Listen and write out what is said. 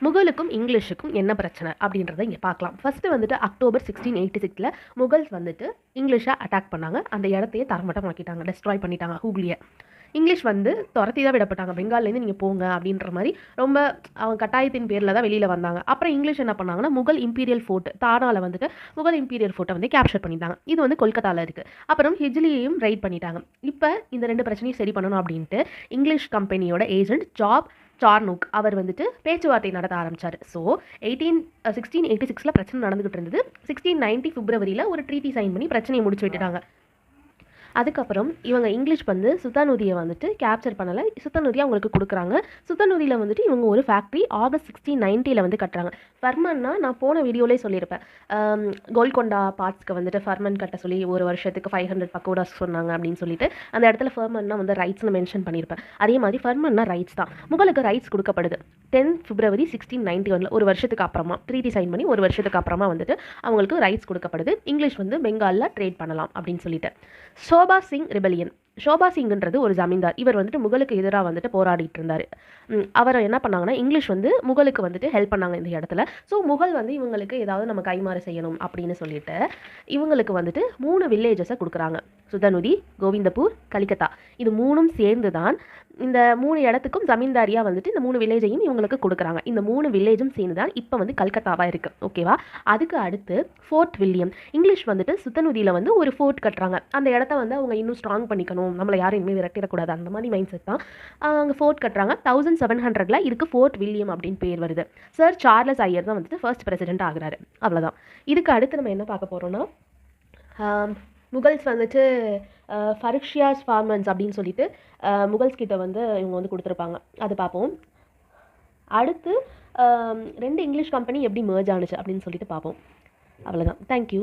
முகலுக்கும் இங்கிலீஷுக்கும் என்ன பிரச்சனை அப்படின்றத இங்கே பார்க்கலாம். ஃபஸ்ட்டு வந்துட்டு அக்டோபர் 1686 முகல்ஸ் வந்துட்டு இங்கிலீஷை அட்டாக் பண்ணாங்க. அந்த இடத்தையே தரமட்டமாக்கிட்டாங்க, டெஸ்ட்ராய் பண்ணிட்டாங்க ஹூக்லியை. இங்கிலீஷ் வந்து துரத்தி தான் விடப்பட்டாங்க. பெங்கால்லேருந்து நீங்கள் போங்க அப்படின்ற மாதிரி ரொம்ப அவங்க கட்டாயத்தின் பேரில் தான் வெளியில் வந்தாங்க. அப்புறம் இங்கிலீஷ் என்ன பண்ணாங்கன்னா முகல் இம்பீரியல் ஃபோர்ட் தானாவில் வந்துட்டு முகல் இம்பீரியல் ஃபோர்ட்டை வந்து கேப்சர் பண்ணிட்டாங்க. இது வந்து கொல்கத்தாவில் இருக்குது. அப்புறம் ஹிஜ்லியையும் ரைட் பண்ணிட்டாங்க. இப்போ இந்த 2 பிரச்சனையும் சரி பண்ணணும் அப்படின்ட்டு இங்கிலீஷ் கம்பெனியோட ஏஜென்ட் சார்னூக் அவர் வந்துட்டு பேச்சுவார்த்தை நடத்த ஆரம்பித்தார். ஸோ 1686 பிரச்சனை நடந்துகிட்டு இருந்தது. 1690 பிப்ரவரியில் ஒரு ட்ரீட்டி சைன் பண்ணி பிரச்சனையை முடிச்சு விட்டுட்டாங்க. அதுக்கப்புறம் இவங்க இங்கிலீஷ் வந்து சுத்தாநூதியை வந்துட்டு கேப்சர் பண்ணலை. சுத்தாநூதியை அவங்களுக்கு கொடுக்குறாங்க. சுத்தாநூதியில் வந்துட்டு இவங்க ஒரு ஃபேக்ட்ரி ஆகஸ்ட் 1690 வந்து கட்டுறாங்க. ஃபர்மன்னா நான் போன வீடியோலே சொல்லியிருப்பேன், கோல்கொண்டா பார்ட்ஸ்க்கு வந்துட்டு ஃபர்மன் கட்ட சொல்லி ஒரு வருஷத்துக்கு 500 பக்கோடாஸ் சொன்னாங்க அப்படின்னு சொல்லிட்டு அந்த இடத்துல ஃபர்மன்னா வந்து ரைட்ஸ்னு மென்ஷன் பண்ணியிருப்பேன். அதே மாதிரி ஃபர்மன்னா ரைட்ஸ் தான். முகலுக்கு ரைட்ஸ் கொடுக்கப்படுது 10 பிப்ரவரி 1691 ஒரு வருஷத்துக்கு அப்புறமா ட்ரீட்டி சைன் பண்ணி ஒரு வருஷத்துக்கு அப்புறமா வந்துட்டு அவங்களுக்கு ரைட்ஸ் கொடுக்கப்படுது. இங்கிலீஷ் வந்து பெங்காலில் ட்ரேட் பண்ணலாம் அப்படின்னு சொல்லிட்டு. ஷோபா சிங் ரிபெலியன். ஷோபா சிங்ன்றது ஒரு ஜமீன்தார். இவர் வந்துட்டு முகலுக்கு எதிராக வந்துட்டு போராடிட்டு இருந்தார். அவரை என்ன பண்ணாங்கன்னா இங்கிலீஷ் வந்து முகலுக்கு வந்துட்டு ஹெல்ப் பண்ணாங்க இந்த இடத்துல. ஸோ முகல் வந்து இவங்களுக்கு ஏதாவது நம்ம கைமாறு செய்யணும் அப்படின்னு சொல்லிட்டு இவங்களுக்கு வந்துட்டு 3 வில்லேஜஸை கொடுக்குறாங்க. சுதனுதி, கோவிந்தப்பூர், கலிகத்தா. இது 3ம் சேர்ந்து தான் இந்த 3 இடத்துக்கும் ஜமீன்தாரியாக வந்துட்டு இந்த 3 வில்லேஜையும் இவங்களுக்கு கொடுக்குறாங்க. இந்த 3 வில்லேஜும் சேர்ந்து தான் இப்போ வந்து கல்கத்தாவாக இருக்குது. ஓகேவா? அதுக்கு அடுத்து ஃபோர்ட் வில்லியம். இங்கிலீஷ் வந்துட்டு சுத்தநுதியில் வந்து ஒரு ஃபோர்ட் கட்டுறாங்க. அந்த இடத்த வந்து அவங்க இன்னும் ஸ்ட்ராங் பண்ணிக்கணும், நம்மளை யாரும் இனிமேல் விரட்டிடக்கூடாது, அந்த மாதிரி மைண்ட் செட் தான். அங்கே ஃபோர்ட் கட்டுறாங்க. 1700 இதுக்கு ஃபோர்ட் வில்லியம் அப்படின்னு பேர் வருது. சர் சார்லஸ் ஐயர் தான் வந்துட்டு ஃபர்ஸ்ட் பிரசிடென்ட் ஆகுறாரு. அவ்வளோதான். இதுக்கு அடுத்து நம்ம என்ன பார்க்க போகிறோம்னா முகல்ஸ் வந்துட்டு ஃபருக்ஷியாஸ் ஃபார்மன்ஸ் அப்படின்னு சொல்லிட்டு முகல்ஸ் கிட்ட வந்து இவங்க வந்து கொடுத்துருப்பாங்க. அது பார்ப்போம். அடுத்து 2 இங்கிலீஷ் கம்பெனி எப்படி மெர்ஜ் ஆனுச்சு அப்படின்னு சொல்லிட்டு பார்ப்போம். அவ்வளோதான். தேங்க்யூ.